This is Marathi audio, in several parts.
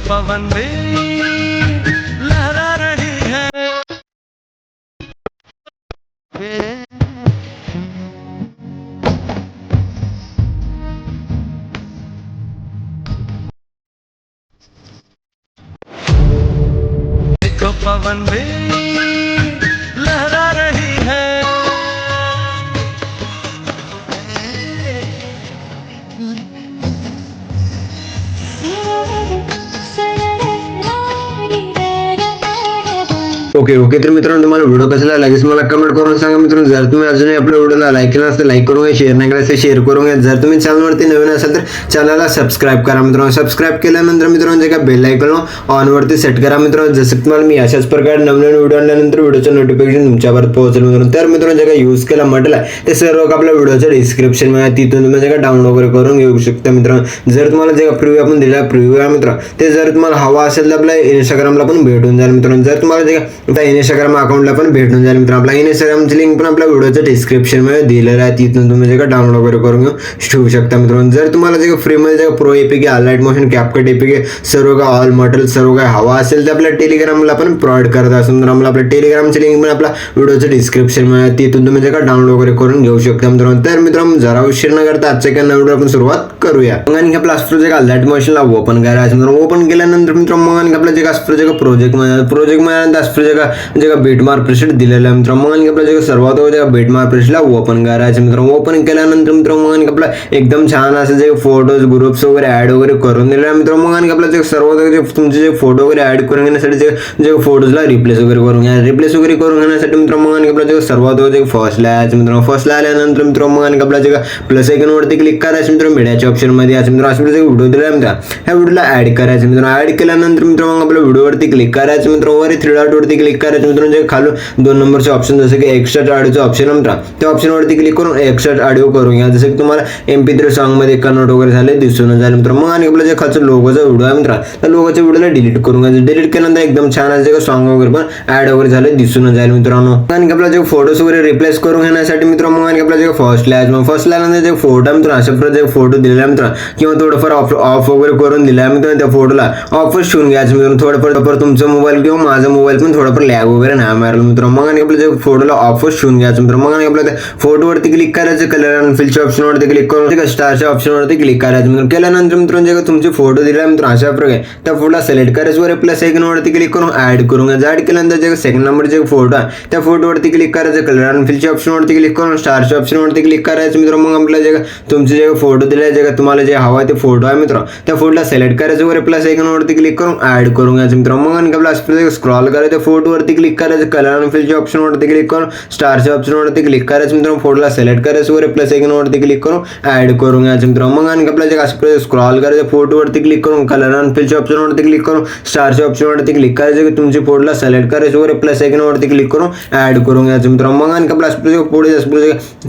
पवन भी लहरा रही है। देखो पवन भी लहरा रही है। ओके तर मित्रांनो, तुम्हाला व्हिडिओ कसा लागला लगेच मला कमेंट करून सांगा मित्रांनो. जर तुम्ही अजूनही आपल्या व्हिडिओला लाईक केला असेल लाईक करून घ्या, शेअर नाही केला असेल शेअर करून घ्या. जर तुम्ही चॅनलवरती नवीन असाल तर चॅनलला सबस्क्राईब करा मित्रांनो. सबस्क्राईब केल्यानंतर मित्रांनो जे का बेल आयकॉन ऑन वरती सेट करा मित्रांनो. जसं तुम्हाला मी अशाच प्रकारे नवीन व्हिडिओ आणल्यानंतर व्हिडिओचं नोटिफिकेशन तुमच्यापर्यंत पोहोचेल मित्रांनो. तर मित्रांनो जे काय यूज केला म्हटलं ते सर्व आपल्या व्हिडिओच्या डिस्क्रिप्शन मध्ये तिथून तुम्ही जे का डाउनलोड वगैरे करून घेऊ शकता मित्रांनो. जर तुम्हाला जे प्रिव्ह्यू आपण दिला प्रिव्ह्यू आहे मित्र, ते जर तुम्हाला हवा असेल तर आपल्या इंस्टाग्रामला पण भेटून जाईल मित्रांनो. जर तुम्हाला जे का इंस्टाग्राम अकाउंटला पण भेटून जाईल मित्रांनो. आपल्या इंस्टाग्रामची लिंक पण आपल्या व्हिडिओच्या डिस्क्रिप्शन मध्ये दिलेलं आहे, तिथून तुम्ही जे का डाउनलोड वगैरे करून घेऊ शकता मित्रांनो. जर तुम्हाला जे फ्री मध्ये जे pro APK light motion CapCut APK सर्व काय ऑल मॉडेल सर्व काय हवा असेल तर आपल्या टेलिग्रामला पण प्रोव्हाइड करत असून तर आपल्या टेलिग्रामची लिंक पण आपल्या व्हिडिओच्या डिस्क्रिप्शन मध्ये तिथून तुम्ही जे का डाउनलोड वगैरे करून घेऊ शकता मित्रांनो. तर मित्रांनो जरा उशीर न करता आजच्या एका नवीन आपण सुरुवात करूया. मग आणि आपला अस्ट्रो जे का लाईट मोशनला ओपन करायचं मित्रांनो. ओपन केल्यानंतर मित्रांनो मग आणि आपला जे का अस्ट्रो जे का प्रोजेक्ट मध्ये अस्ट्रो जे का बीटमार्क प्रेसेट दिलेलं आहे मित्रांनो. मग आणि आपला जे सर्वात जे बीटमार्क प्रेसेटला ओपन करायचं मित्रांनो. ओपन केल्यानंतर मित्रांनो मग आणि आपला एकदम छान असं जे फोटोज ग्रुप्स वगैरे ऍड वगैरे करून दिले मित्रांनो. मग आणि आपला जे सर्वात जे तुमचे जे फोटो वगैरे ऍड करून घेण्यासाठी जे फोटोजला रिप्लेस वगैरे करून घ्या. रिप्लेस वगैरे करून घेण्यासाठी मित्रांनो मग आणि आपला जे सर्वात जे फर्स्टला यायचं मित्रांनो. फर्स्टला आल्यानंतर मित्रांनो मग आणि आपला जे प्लस आयकॉन वरती क्लिक करायचं मित्रांनो. मीडियाच्या ऑप्शन मध्ये याचं मित्रांनो असं जे व्हिडिओ दिला मित्रांनो ह्या व्हिडिओला ऍड करायचं मित्रांनो. ऍड केल्यानंतर मित्रांनो मग आपल्या व्हिडिओवरती क्लिक करायचं मित्रांनो. वर 3 डॉट वरती क्लिक करायचं मित्रांनो. जे खालून 2 नंबरचे ऑप्शन जसं की एक्स्ट्रा ऑडिओचं ऑप्शन मित्रांनो त्या ऑप्शन वरती क्लिक करून एक्स्ट्रा ऑडिओ करून घ्या. जसं की तुम्हाला MP3 सॉन्ग मध्ये कन्वर्ट वगैरे झाले दिसून जाईल मित्रांनो. मग आणि आपलं जे खालचं लोगोचा व्हिडिओ आहे मित्रांनो त्या लोगोच्या व्हिडिओला डिलीट करून घ्या. डिलीट केल्यानंतर एकदम छान असे सॉन्ग वगैरे पण ऍड वगैरे झाले दिसून जाईल मित्रांनो. आणि आपला जे फोटोज वगैरे रिप्लेस करून घेण्यासाठी मित्रांनो मग आणि आपला जे फर्स्ट आल्यानंतर जे फोटो मित्रांनो अशा प्रकारे फोटो दिलेला मित्रांनो किंवा थोडंफार ऑफ वगैरे करून दिला मित्रांनो. त्या फोटोला ऑफच ठेवून घ्यायचं मित्रांनो. थोडंफार तुमचा मोबाईल किंवा माझा मोबाईल पण थोडंफार लॅग वगैरे नाही मारेल मित्रांनो. मग आणि आपल्या जे फोटोला ऑफच ठेवून घ्यायचं मित्रांनो. मग आणि आपल्या फोटोवरती क्लिक करायचं. कलर अँड फिलच्या ऑप्शन वरती क्लिक करून स्टारच्या ऑप्शन वरती क्लिक करायचं मित्रांनो. केल्यानंतर मित्रांनो जे तुमचे फोटो दिला मित्रांनो अशा प्रकारे त्या फोटोला सिलेक्ट करायचं. वर प्लस आयकॉन वरती क्लिक करून ऍड करून घ्यायचं. ऍड केल्यानंतर जे सेकंड नंबरचे फोटो आहे त्या फोटोवरती क्लिक करायचं. कलर अँड फिलच्या ऑप्शन वरती क्लिक करून स्टारच्या ऑप्शन वरती क्लिक करायचं मित्रांनो. मग आपल्याला जे तुमचे जे फोटो दिले जे तुम्हाला जे हवा ते फोटो आहे मित्रांनो त्या फोटोला सिलेक्ट करायचं. वर प्लस आयकॉन वरती क्लिक करून ऍड करून घ्यायचं मित्रांनो. मग आणि आपल्याला स्क्रॉल करायचं. फोटोवरती क्लिक करायचं. कलर अँड फिलच्या ऑप्शन वरती क्लिक करून स्टारच्या ऑप्शन वरती क्लिक करायचं मित्रांनो. फोटोला सिलेक्ट करायचं. वर प्लस आयकॉन वरती क्लिक करून ऍड करून घ्यायचं मित्रांनो. मग आणि आपल्याला जे स्क्रॉल करायचं. फोटोवरती क्लिक करून कलर अँड फिलच्या ऑप्शन वरती क्लिक करून स्टारच्या ऑप्शन वरती क्लिक करायचं. तुमची फोटोला सिलेक्ट करायचं. वर प्लस आयकॉन वरती क्लिक करून ऍड करून घ्यायचं मित्रांनो. मग आणि आपल्याला पुढे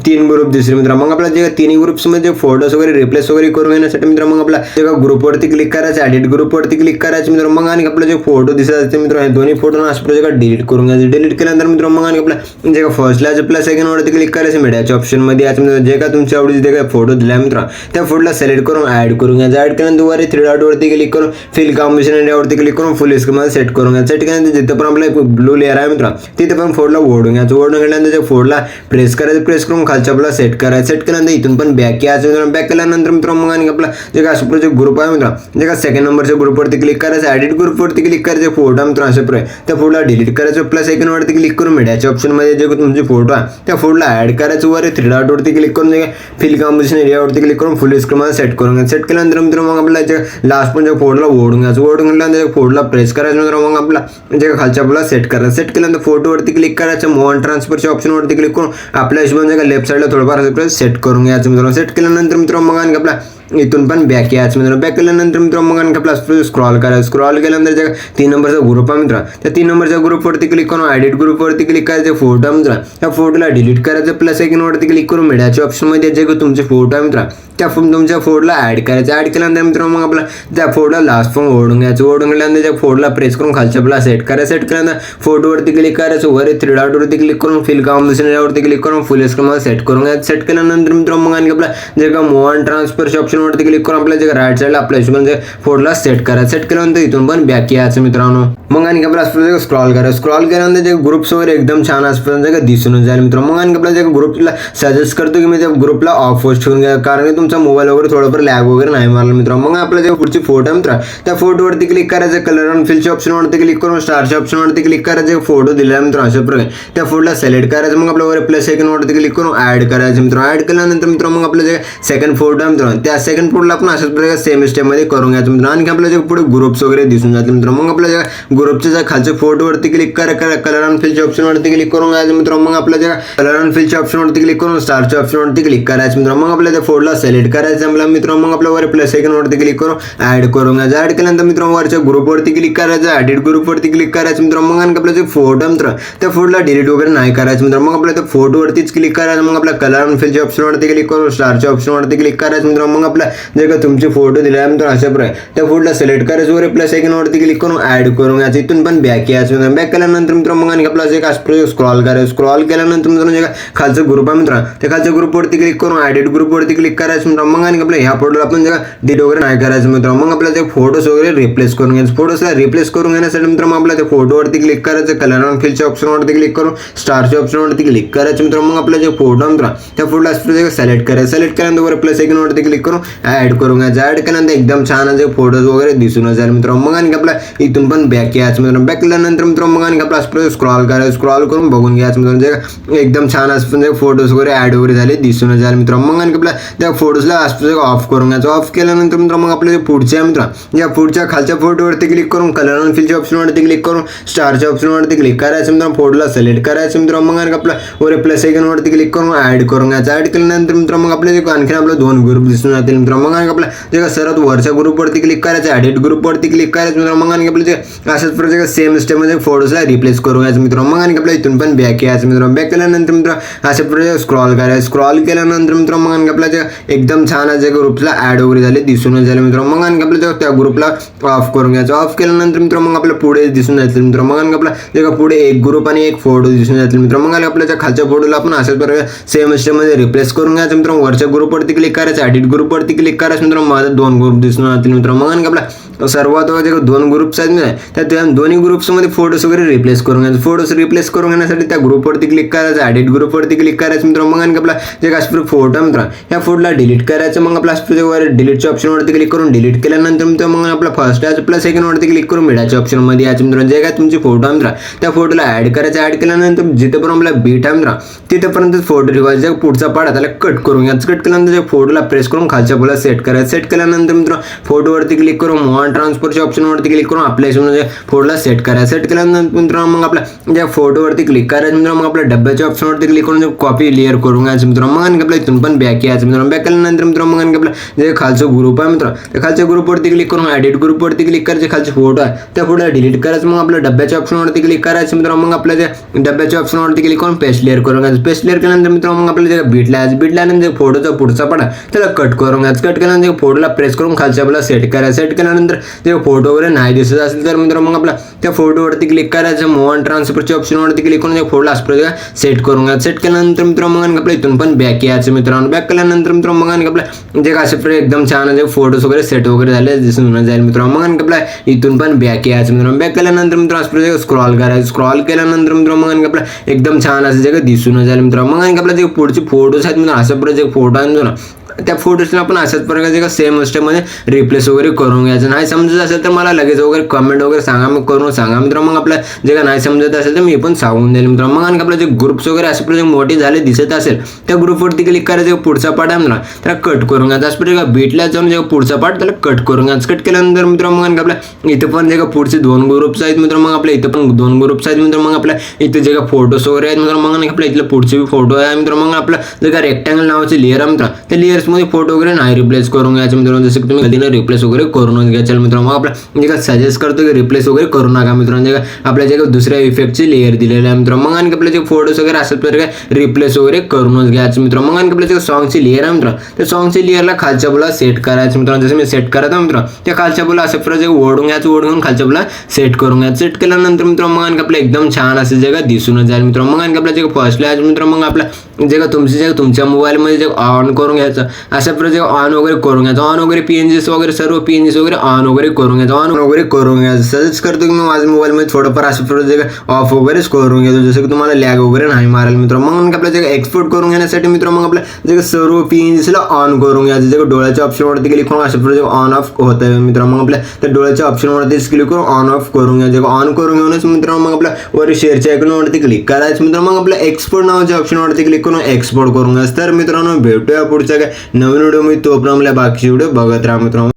3 ग्रुप दिसले मित्रांनो. मग आपल्याला जे 3 ग्रुप्समध्ये फोटोज वगैरे रिप्लेस वगैरे करून घेण्यासाठी मित्रांनो मग आपला जे ग्रुपवरती क्लिक करायचं. एडिट ग्रुपवरती क्लिक करायचं मित्रांनो. मग आणि आपले जे फोटो दिसत असते मित्रांनो हे दोन्ही फोटो असं डिलीट करून घ्यायचं. डिलीट केल्यानंतर मित्रांनो मग आणि आपला जे फर्स्टला जे प्लस आयकॉन वरती क्लिक करायचं. मीडियाच्या ऑप्शन मध्ये याचं जे का तुमच्या आवडीचे जे काय फोटो दिला मित्रांनो त्या फोटोला सिलेक्ट करून ऍड करून घ्यायचं. ऍड केल्यानंतर वर 3 डॉट वरती क्लिक करून फिल कॉम्बिनेशन एरियावरती क्लिक करून फुल स्क्रीन मध्ये सेट करून घ्यायचं. सेट केल्यानंतर जिथे पण आपला ब्लू लेअर आहे मित्रांनो तिथे पण फोटोला ओढून घ्यायचं. ओढून घेतल्यानंतर त्या फोटोला प्रेस करायचं. प्रेस करून खालच्या आपल्याला सेट करायचं. सेट केल्यानंतर इथून पण बॅक यायचं मित्रांनो. बॅक केल्यानंतर मित्रांनो मग आणि आपला जे काय असं ग्रुप आहे मित्रांनो जे का सेकंड नंबरच्या ग्रुपवरती क्लिक करायचं. एडिट ग्रुपवरती क्लिक करायचं. फोटो मित्रांनो अशा प्रकारे त्या फोटोला डिलीट करायचं. प्लस आयकॉन वरती क्लिक करून मीडियाच्या ऑप्शन मध्ये जे तुमचे फोटो आहे त्या फोटोला ऍड करायचं. वर 3 डॉट वरती क्लिक करून जे फिल कॉम्बिनेशन एरियावरती क्लिक करून फुल स्क्रीन मध्ये सेट करून घ्यायचं. सेट केल्यानंतर मित्रांनो मग आपल्याला लास्ट पण फोटोला ओढून घ्यायचं. ओढून घेतल्यानंतर फोटोला प्रेस करायचं मित्रांनो. मग आपला जे खालच्या आपल्याला सेट करायचं. सेट केल्यानंतर फोटोवरती क्लिक करायचं. मूव्ह ऑन ट्रान्सफरच्या ऑप्शन वरती क्लिक करून आपल्या हिशोबाने लेफ्ट साईडला थोडंफार सेट करून घ्यायचं मित्रांनो. सेट केल्यानंतर मित्रांनो मग आणि आपला इथून पण बॅक यायचं मित्रांनो. बॅक केल्यानंतर मित्रांनो मग आपला स्क्रॉल करायचं. स्क्रॉल केल्यानंतर जे 3 नंबरचा ग्रुप आहे मित्रांनो त्या 3 नंबरच्या ग्रुपवरती क्लिक करून एडिट ग्रुपवरती क्लिक करायचं. फोटो मित्रांनो त्या फोटोला डिलीट करायचं. प्लस आयकॉन वरती क्लिक करून मीडियाच्या ऑप्शन मध्ये जे तुमचे फोटो आहे मित्रांनो त्या तुमच्या फोटोला ॲड करायचं. ॲड केल्यानंतर मित्रांनो मग आपला त्या फोटोला लास्ट पण ओढून घ्यायचं. ओढून गेल्यानंतर त्या फोटोला प्रेस करून खालच्या आपला सेट करायचं. सेट केल्यानंतर फोटोवरती क्लिक करायचं. वर 3 डॉटवरती क्लिक करून फिल कॉम्बिनेशन यावरती क्लिक करून फुल स्क्रीनमध्ये सेट करून घ्यायचं. सेट केल्यानंतर मित्रांनो मग आणखी आपला जे का मूव्ह अँड ट्रान्सफरच्या ऑप्शनवरती क्लिक करून आपल्या जे राईट साईडला आपल्या हिशोबाने फोटोला सेट करायचं. सेट केल्यानंतर इथून पण बॅक यायचं मित्रांनो. मग आणखी आपला स्क्रॉल करायचं. स्क्रॉल केल्यानंतर जे ग्रुप्स वगैरे एकदम छान असतात दिसून जाईल मित्रांनो. मग आणखी आपल्या जे ग्रुपला सजेस्ट करतो की मी त्या ग्रुपला ऑफ होस्ट ठेवून घ्या, कारण की तुमचा मोबाईल वगैरे थोडंफार लॅग वगैरे नाही मारला मित्रांनो. मग आपल्या जे पुढची फोटो मित्र त्या फोटोवरती क्लिक करायचं. कलर अँड फिलच्या ऑप्शनवरती क्लिक करून स्टारच्या ऑप्शनवरती क्लिक करायचं. फोटो दिला मित्र अशा प्रकारे त्या फोटोला सिलेक्ट करायचं. मग आपल्या वर प्लस सेकंडवरती क्लिक करून ॲड करायचं मित्र. ॲड केल्यानंतर मित्र मग आपलं जे सेकंड फोटो आहे मित्र त्या सेकंड फोटोला आपण अशाच प्रकारे सेम स्टेपमध्ये करून घ्यायचं मित्र. आणखी आपल्या जे पुढे ग्रुप्स वगैरे दिसून जातील मित्र. मग आपल्या ज्या ग्रुपच्या ज्या खालच्या फोटोवरती क्लिक करा कलर अँड फिलच्या ऑप्शनवरती क्लिक करून घ्यायचं मित्र. मग आपल्या ज्या कलर अँड फिलच्या ऑप्शनवरती क्लिक करून स्टारच्या ऑप्शनवरती क्लिक करायचं मित्र. मग आपल्या त्या फोटोला सिलेक्ट करायचं आपल्या मित्र. मग आपल्या वर प्लस सेकंडवरती क्लिक करून ॲड करून घ्यायचं. ॲड केल्यानंतर मित्र वरच्या ग्रुपवरती क्लिक करायचं. ॲडिट ग्रुपवरती क्लिक करायचं मित्र. मग आणखी आपल्या जे फोटो मित्र त्या फोटोला डिलीट वगैरे नाही करायचं मित्र. मग आपल्या त्या फोटोवरतीच क्लिक करायचं. मग आपल्या कलर अँड फिलच्या ऑप्शनवरती क्लिक करून स्टारच्या ऑप्शनवरती क्लिक करायचं मित्र. मग आपल्या जे का तुमचे फोटो दिले मित्र अशा प्रकारे त्या फोटोला सिलेक्ट करायचं. वर प्लस सेकंडवरती क्लिक करून ॲड करून घ्यायचं. इथून पण बॅक यायचं. बॅक केल्यानंतर मित्र मग आणखी आपला जे का स्क्रॉल करायचं. स्क्रॉल केल्यानंतर मित्रांनो जे का खालचं ग्रुप आहे मित्र त्या खालच्या ग्रुपवरती क्लिक करून ॲडिट ग्रुपवरती क्लिक करायचं मित्र. मग आणखी आपल्या ह्या फोटोला आपण जे डिलीट वगैरे नाही करायचं मित्र. मग आपल्या ते फोटोज वगैरे रिप्लेस करून घ्यायचं. फोटोजला रिप्लेस करून घेण्यासाठी मित्र मग आपल्या त्या फोटोवरती क्लिक करायचं. कलर अँड फिलच्या ऑप्शनवरती क्लिक करून स्टारच्या ऑप्शनवरती क्लिक करायचं मित्र. मग आपल्या जे फोटो मित्र त्या फोटोला सिलेक्ट करायचं. सिलेक्ट केल्यानंतर वर प्लस सेकंडवरती क्लिक करून ॲड करून घ्यायचं. ॲड केल्यानंतर एकदम छान असे फोटोज वगैरे दिसून जाईल मित्र. मग आणखी आपला इथून पण बॅक यायचं मित्र. बॅक केल्यानंतर मित्र मग आणखी आपला स्क्रॉल करायचं. स्क्रॉल करून बघून घ्यायचं मित्र. म्हणजे एकदम छान असं फोटोज वगैरे ॲड वगैरे झाले दिसून जाईल मित्र. मग आणखी आपल्या त्या फोटोजला ऑफ करून घ्यायचं. ऑफ केल्यानंतर मित्र मग आपल्या जे पुढच्या मित्र या पुढच्या खालच्या फोटोवरती क्लिक करून कलर अँड फिलच्या ऑप्शनवरती क्लिक करून स्टारच्या ऑप्शनवरती क्लिक करायचं मित्र. फोटोला सिलेक्ट करायचं मित्र. मग आणखी आपला वर प्लस सेकंडवरती क्लिक करून ॲड करून घ्यायचं. ॲड केल्यानंतर मित्र मग आपले जे आणखी आपले 2 ग्रुप दिसून जातील मित्र. मग आणखी आपल्या जे सर्वात वरच्या ग्रुपवरती क्लिक करायचं. ॲडिट ग्रुपवरती क्लिक करायचं मित्र. मग आणखी आपले जे अशाच प्रकारे सेम स्टेपमध्ये फोटोजला रिप्लेस करून घ्यायचं मित्र. मग आणखी आपल्या इथून पण बॅक यायचं मित्र. बॅक केल्यानंतर मित्र अशा प्रकारे स्क्रॉल करायचं. स्क्रॉल केल्यानंतर मित्र मग आणखी आपल्या जे एकदम छान असे ग्रुपला ॲड वगैरे झाले दिसून झाले मित्र. मग आणखी आपल्या त्या ग्रुपला ऑफ करून घ्यायचं. ऑफ केल्यानंतर मित्र मग आपल्या पुढे दिसून जातील मित्र. मग आणखी आपला जे का पुढे एक ग्रुप आणि एक फोटो दिसून जातील मित्र. मग आपल्या खालच्या फोटोला आपण अशाच प्रकारे सेम स्टेपमध्ये रिप्लेस करून घ्यायचं मित्र. वरच्या ग्रुपवरती क्लिक करायचं. ॲडिट ग्रुपवरती क्लिक करायचं मित्र. माझा 2 ग्रुप दिसून जातील मित्र. मग आणखी आपला सर्वात जे 2 ग्रुप्स आहेत ना त्या दोन्ही ग्रुप्समध्ये फोटोज वगैरे रिप्लेस करून घ्यायचं. फोटोज रिप्लेस करून घेण्यासाठी त्या ग्रुपवरती क्लिक करायचं. ॲडिट ग्रुपवरती क्लिक करायचं मित्र. मग आणखी आपला जे काश्मीर फोटो मित्र या फोटोला डिलीट करायचं. मग आपला वर डिलीटच्या ऑप्शनवरती क्लिक करून डिलीट केल्यानंतर मित्र मग आपला फर्स्ट याच प्लस सेकंडवरती क्लिक करून मिडाच्या ऑप्शनमध्ये याचं मित्र. जे काय तुमची फोटो मित्र त्या फोटोला ॲड करायचं. ॲड केल्यानंतर जिथेपर्यंत आपला बीट आहे मित्र तिथेपर्यंत फोटो ठेवायचा. पुढचा पार्ट त्याला कट करून घ्यायचं. कट केल्यानंतर त्या फोटोला प्रेस करून खालच्या बोला सेट करायचं. सेट केल्यानंतर मित्र फोटोवरती क्लिक करून मूव्ह अँड ट्रान्सफरच्या ऑप्शनवरती क्लिक करून आपल्या हिशोबाने फोटोला सेट करायचं. सेट केल्यानंतर मित्र मग आपल्या ज्या फोटोवरती क्लिक करायचं मित्र. मग आपल्या डब्याच्या ऑप्शनवरती क्लिक करून कॉपी लेअर करून घ्यायचं मित्र. मग आणखी आपल्या इथून पण बॅक यायचं मित्र. बॅक केल्यानंतर मित्र मग आणखी आपलं जे खालचं ग्रुप आहे मित्र त्या खालच्या ग्रुपवरती क्लिक करून ॲडिट ग्रुपवरती क्लिक करायचे. खालचे फोटो आहे त्या फोटोला डिलीट करायचं. मग आपल्या डब्याच्या ऑप्शनवरती क्लिक करायचं मित्र. मग आपल्या जे डब्याच्या ऑप्शनवरती क्लिक करून पेस्ट लेअर करून घ्यायचं. पेस्ट लेअर केल्यानंतर मित्र मग आपल्याला जे बीटल्यानंतर फोटोचा पुढचा पार्ट त्याला कट करून घ्यायचं. कट केल्यानंतर फोटोला प्रेस करून खालच्या आपल्याला सेट करायचं. सेट केल्यानंतर जे फोटो वगैरे नाही दिसत असेल तर मित्र मग आपला त्या फोटोवरती क्लिक करायचं. मूव्ह अँड ट्रान्सफरच्या ऑप्शनवरती क्लिक करून फोटोला सेट करून घ्यायचं. सेट केल्यानंतर मित्र मग आपल्या इथून पण बॅक यायचं मित्रांनो. बॅक केल्यानंतर मित्र मग आपल्या जे अशा प्रकारे एकदम छान असे फोटोज वगैरे सेट वगैरे झाले दिसून जाईल मित्रांनो. मग आपल्या इथून पण बॅक यायचं मित्रांनो. बॅक केल्यानंतर मित्र असं स्क्रॉल करायचं. स्क्रॉल केल्यानंतर मित्र मग आपल्या एकदम छान असं जगह दिसून जाईल मित्रांनो. मग आपल्या जे पुढचे फोटोज आहेत मित्र अशा प्रकारे जे फोटो आहेत ना त्या फोटोजला आपण अशाच प्रकारचे सेम स्टेपमध्ये रिप्लेस वगैरे करून घ्यायचं. नाही समजत असेल तर मला लगेच वगैरे कमेंट वगैरे सांगा. मग करून सांगा मित्र. मग आपल्या जे काय नाही समजत असेल तर मी पण सांगून देईल मित्र. मग आणखी आपले जे ग्रुप्स वगैरे असे प्रकारे मोठे झाले दिसत असेल त्या ग्रुपवरती क्लिक करायचं. पुढचा पार्ट आहे मित्र त्याला कट करून घ्यायचा. त्याच प्रकारे बीटला जाऊन जे पुढचा पार्ट त्याला कट करून घ्यायचं. कट केल्यानंतर मित्र मग आणखी आपल्या इथं पण जे का पुढचे 2 ग्रुप्स आहेत मित्र. मग आपल्या इथं पण 2 ग्रुप्स आहेत मित्र. मग आपल्या इथं जे का फोटोज वगैरे आहेत मित्र. मग आणखी आपल्या इथलं पुढचे फोटो आहे मित्र. मग आपलं जे का रेक्टँगल नावाचे लेअर आहे मित्र त्या लेअर्स याच्यामध्ये फोटो वगैरे नाही रिप्लेस करून घ्यायचे मित्रांनो, जसं की तुम्ही कधी रिप्लेस वगैरे करूनच घ्यायचे मित्रांनो. मग आपला म्हणजे काय सजेस्ट करतो की रिप्लेस वगैरे करू नका मित्रांनो, म्हणजे आपल्या जे दुसऱ्या इफेक्टची लेअर दिलेले आहे मित्रांनो. मग आणि आपले जे फोटोज वगैरे असेल तर काय रिप्लेस वगैरे करूनच घ्यायचे मित्रांनो. मग आणि आपल्या जे सॉंगची लेअर आहे मित्रांनो, त्या सॉंगची लेअरला खालच्या बाजूला सेट करायचं मित्रांनो. जसं मी सेट करत आहे मित्रांनो, त्या खालच्या बाजूला अशा प्रकारे ओढून घ्यायचं, ओढून खालच्या बाजूला सेट करून घ्यायचं. सेट केल्यानंतर मित्रांनो मग आणि आपलं एकदम छान असं जगा दिसूनच जाईल मित्रांनो. मग आणि आपल्या जे फर्स्टला आहे मित्रांनो, मग आपला जे तुमच्या मोबाईलमध्ये जे ऑन करून घ्यायचं, अशा प्रकारे ऑन वगैरे करून घ्यायचं. ऑन वगैरे पीएनजीस वगैरे सर्व पीएनजीस वगैरे ऑन वगैरे करून घ्यायचं, ऑन वगैरे करून घ्यायचं. सजेस्ट करतो की मी माझ्या मोबाईलमध्ये थोडंफार अशा प्रकारे ऑफ वगैरेच करून घेतो, जसं की तुम्हाला लॅग वगैरे नाही मारेल मित्रांनो. मग आपल्या जे एक्सपोर्ट करून घेण्यासाठी मित्रांनो, मग आपल्या जे सर्व पीएनजीसला ऑन करून घ्यायचं. जे डोळ्याच्या ऑप्शनवरती क्लिक करून अशा प्रकारे ऑन ऑफ होत आहे मित्रांनो. मग आपल्या त्या डोळ्याच्या ऑप्शनवरतीच क्लिक करून ऑन ऑफ करून घ्यायचं. ऑन करून घेऊनच मित्रांनो मग आपल्या वर शेअरच्या आयकॉनवरती क्लिक करायचं मित्रांनो. मग आपल्या एक्सपोर्ट नावाच्या ऑप्शनवरती क्लिक करून एक्सपोर्ट करून घ्यायचं. तर मित्रांनो भेटूया पुढच्या काय नवीन व्हिडिओ मी, तोपर्यंत बाकीचे व्हिडिओ बघत राहा मित्रांनो.